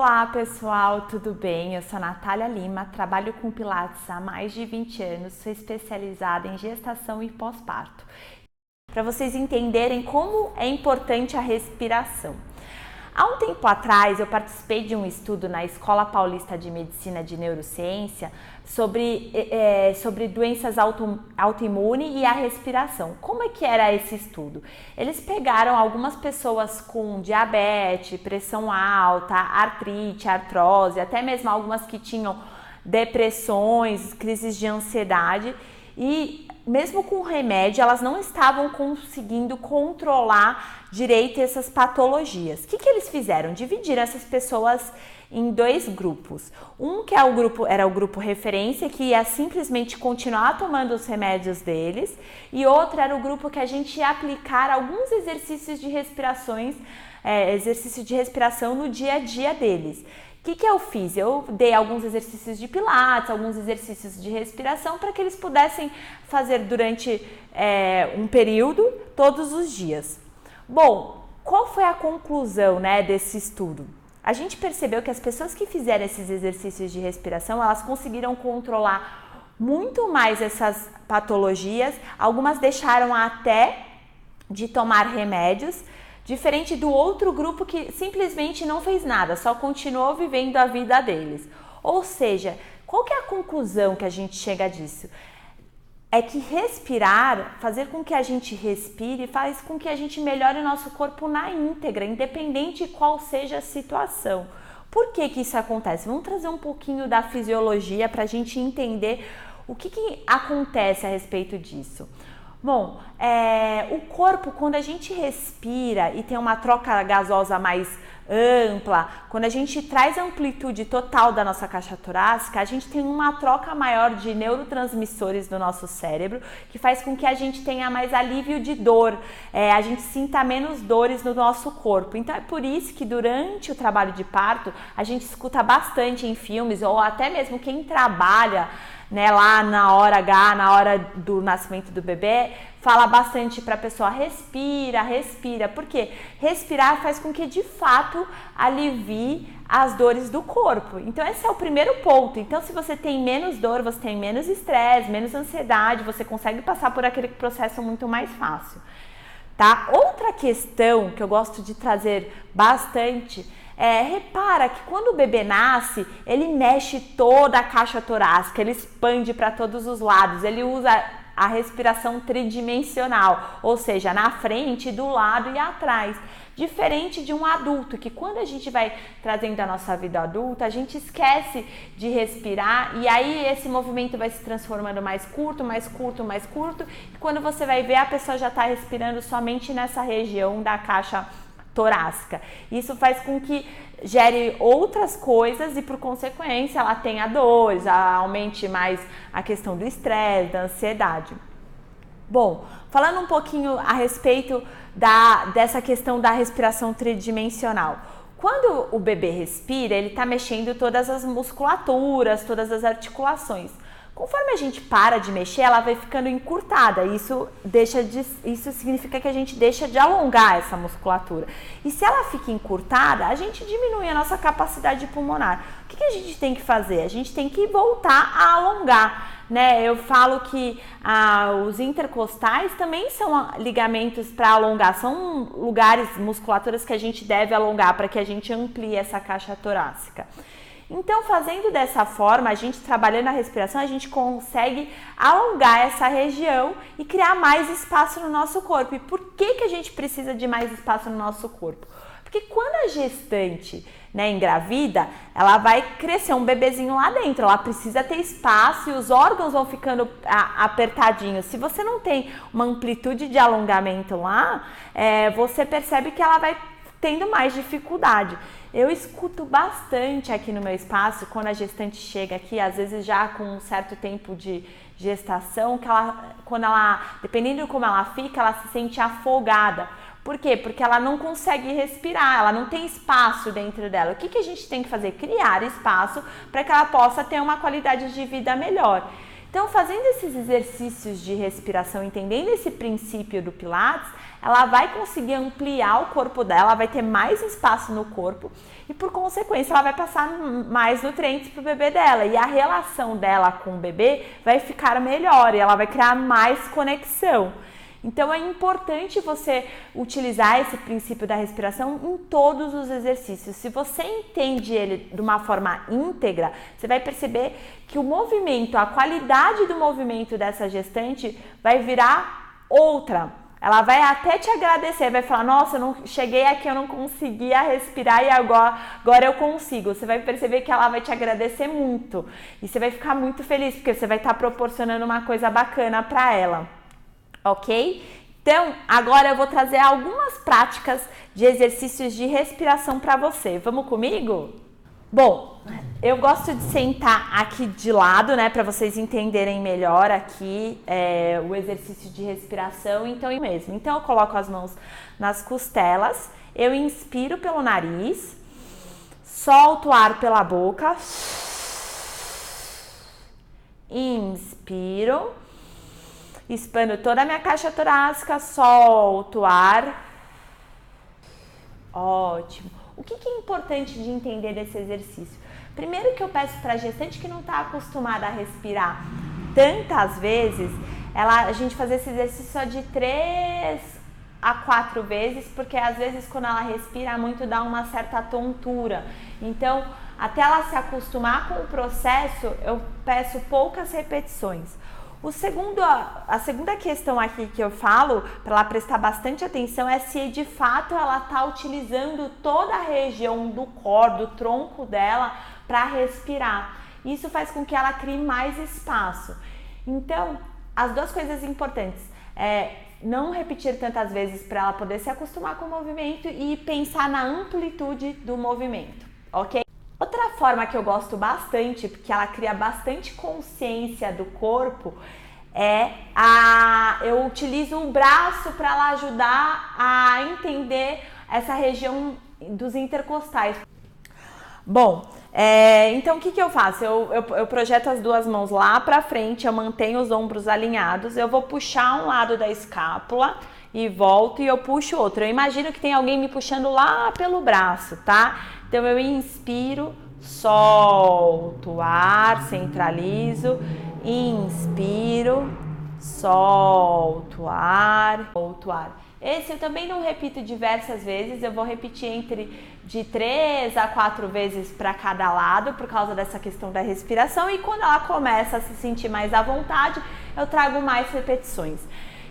Olá pessoal, tudo bem? Eu sou a Natália Lima, trabalho com Pilates há mais de 20 anos, sou especializada em gestação e pós-parto. Para vocês entenderem como é importante a respiração. Há um tempo atrás eu participei de um estudo na Escola Paulista de Medicina de Neurociência sobre doenças autoimunes e a respiração. Como é que era esse estudo? Eles pegaram algumas pessoas com diabetes, pressão alta, artrite, artrose, até mesmo algumas que tinham depressões, crises de ansiedade e mesmo com remédio, elas não estavam conseguindo controlar direito essas patologias. O que eles fizeram? Dividiram essas pessoas em dois grupos. Um que era o grupo referência, que ia simplesmente continuar tomando os remédios deles, e outro era o grupo que a gente ia aplicar alguns exercícios de respiração no dia a dia deles. O que eu fiz? Eu dei alguns exercícios de pilates, alguns exercícios de respiração para que eles pudessem fazer durante um período, todos os dias. Bom, qual foi a conclusão, desse estudo? A gente percebeu que as pessoas que fizeram esses exercícios de respiração, elas conseguiram controlar muito mais essas patologias, algumas deixaram até de tomar remédios, diferente do outro grupo que simplesmente não fez nada, só continuou vivendo a vida deles. Ou seja, qual que é a conclusão que a gente chega disso? É que respirar, fazer com que a gente respire, faz com que a gente melhore o nosso corpo na íntegra, independente de qual seja a situação. Por que isso acontece? Vamos trazer um pouquinho da fisiologia para a gente entender o que acontece a respeito disso. Bom, o corpo, quando a gente respira e tem uma troca gasosa mais ampla, quando a gente traz a amplitude total da nossa caixa torácica, a gente tem uma troca maior de neurotransmissores do nosso cérebro, que faz com que a gente tenha mais alívio de dor, a gente sinta menos dores no nosso corpo. Então é por isso que durante o trabalho de parto, a gente escuta bastante em filmes, ou até mesmo quem trabalha lá na hora H, na hora do nascimento do bebê, fala bastante para a pessoa, respira, porque respirar faz com que de fato alivie as dores do corpo. Então esse é o primeiro ponto. Então se você tem menos dor, você tem menos estresse, menos ansiedade, você consegue passar por aquele processo muito mais fácil, tá? Outra questão que eu gosto de trazer bastante repara que quando o bebê nasce, ele mexe toda a caixa torácica, ele expande para todos os lados, ele usa a respiração tridimensional, ou seja, na frente, do lado e atrás. Diferente de um adulto, que quando a gente vai trazendo a nossa vida adulta, a gente esquece de respirar e aí esse movimento vai se transformando mais curto, e quando você vai ver, a pessoa já está respirando somente nessa região da caixa torácica. Isso faz com que gere outras coisas e, por consequência, ela tenha dores, aumente mais a questão do estresse, da ansiedade. Bom, falando um pouquinho a respeito dessa questão da respiração tridimensional. Quando o bebê respira, ele está mexendo todas as musculaturas, todas as articulações. Conforme a gente para de mexer, ela vai ficando encurtada. Isso significa que a gente deixa de alongar essa musculatura. E se ela fica encurtada, a gente diminui a nossa capacidade pulmonar. O que a gente tem que fazer? A gente tem que voltar a alongar, Eu falo que os intercostais também são ligamentos para alongar. São lugares, musculaturas que a gente deve alongar para que a gente amplie essa caixa torácica. Então, fazendo dessa forma, a gente trabalhando a respiração, a gente consegue alongar essa região e criar mais espaço no nosso corpo. E por que a gente precisa de mais espaço no nosso corpo? Porque quando a gestante engravida, ela vai crescer um bebezinho lá dentro, ela precisa ter espaço e os órgãos vão ficando apertadinhos. Se você não tem uma amplitude de alongamento lá, você percebe que ela vai tendo mais dificuldade. Eu escuto bastante aqui no meu espaço, quando a gestante chega aqui, às vezes já com um certo tempo de gestação, quando ela, dependendo de como ela fica, ela se sente afogada. Por quê? Porque ela não consegue respirar, ela não tem espaço dentro dela. O que a gente tem que fazer? Criar espaço para que ela possa ter uma qualidade de vida melhor. Então, fazendo esses exercícios de respiração, entendendo esse princípio do Pilates, ela vai conseguir ampliar o corpo dela, vai ter mais espaço no corpo e, por consequência, ela vai passar mais nutrientes para o bebê dela. E a relação dela com o bebê vai ficar melhor e ela vai criar mais conexão. Então, é importante você utilizar esse princípio da respiração em todos os exercícios. Se você entende ele de uma forma íntegra, você vai perceber que o movimento, a qualidade do movimento dessa gestante vai virar outra. Ela vai até te agradecer, vai falar, nossa, eu não cheguei aqui, eu não conseguia respirar e agora eu consigo. Você vai perceber que ela vai te agradecer muito e você vai ficar muito feliz, porque você vai estar proporcionando uma coisa bacana para ela, ok? Então, agora eu vou trazer algumas práticas de exercícios de respiração para você. Vamos comigo? Bom, eu gosto de sentar aqui de lado, né, para vocês entenderem melhor aqui o exercício de respiração. Então, eu coloco as mãos nas costelas, eu inspiro pelo nariz, solto o ar pela boca, inspiro, expando toda a minha caixa torácica, solto o ar. Ótimo. O que é importante de entender desse exercício? Primeiro que eu peço para a gestante que não está acostumada a respirar tantas vezes, a gente fazer esse exercício só de 3 a 4 vezes, porque às vezes quando ela respira muito dá uma certa tontura. Então, até ela se acostumar com o processo, eu peço poucas repetições. A segunda questão aqui que eu falo, para ela prestar bastante atenção, é se de fato ela está utilizando toda a região do core, do tronco dela, para respirar. Isso faz com que ela crie mais espaço. Então, as duas coisas importantes é não repetir tantas vezes para ela poder se acostumar com o movimento e pensar na amplitude do movimento, ok? Outra forma que eu gosto bastante, porque ela cria bastante consciência do corpo, eu utilizo o braço para ela ajudar a entender essa região dos intercostais. Bom, então o que eu faço? Eu projeto as duas mãos lá para frente, eu mantenho os ombros alinhados, eu vou puxar um lado da escápula e volto e eu puxo o outro. Eu imagino que tem alguém me puxando lá pelo braço, tá? Então eu inspiro, solto o ar, centralizo, inspiro, solto o ar, solto o ar. Esse eu também não repito diversas vezes, eu vou repetir de 3 a 4 vezes para cada lado, por causa dessa questão da respiração, e quando ela começa a se sentir mais à vontade, eu trago mais repetições.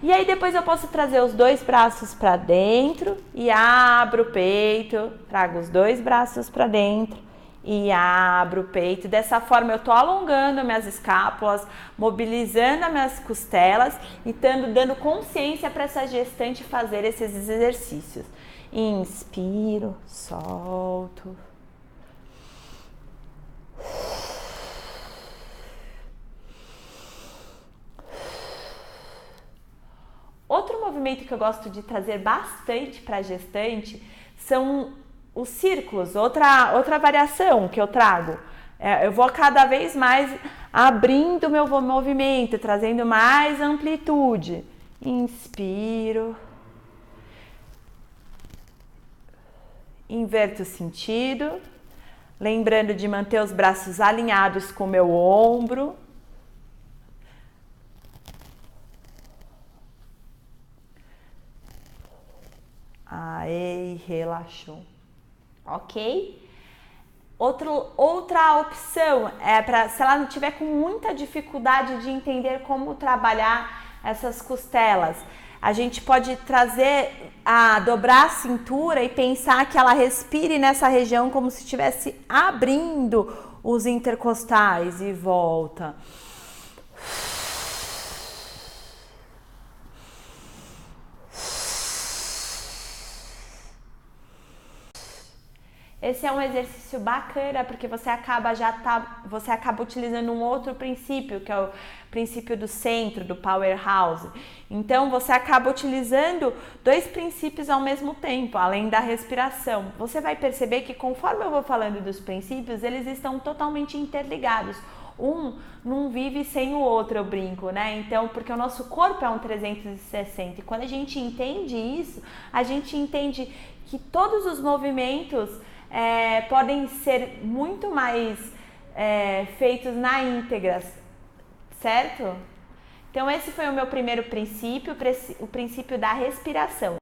E aí depois eu posso trazer os 2 braços para dentro e abro o peito, trago os 2 braços para dentro e abro o peito. Dessa forma eu tô alongando minhas escápulas, mobilizando as minhas costelas e dando consciência para essa gestante fazer esses exercícios. Inspiro, solto. Outro movimento que eu gosto de trazer bastante para a gestante são os círculos, outra variação que eu trago. Eu vou cada vez mais abrindo meu movimento, trazendo mais amplitude. Inspiro. Inverto o sentido, lembrando de manter os braços alinhados com o meu ombro. Aí, relaxou. Ok? Outra opção se ela não tiver com muita dificuldade de entender como trabalhar essas costelas, a gente pode dobrar a cintura e pensar que ela respire nessa região como se estivesse abrindo os intercostais e volta. Esse é um exercício bacana porque você acaba utilizando um outro princípio, que é o princípio do centro, do powerhouse. Então você acaba utilizando 2 princípios ao mesmo tempo, além da respiração. Você vai perceber que conforme eu vou falando dos princípios, eles estão totalmente interligados. Um não vive sem o outro, eu brinco, né? Então, porque o nosso corpo é um 360. E quando a gente entende isso, a gente entende que todos os movimentos podem ser muito mais feitos na íntegra, certo? Então esse foi o meu primeiro princípio, o princípio da respiração.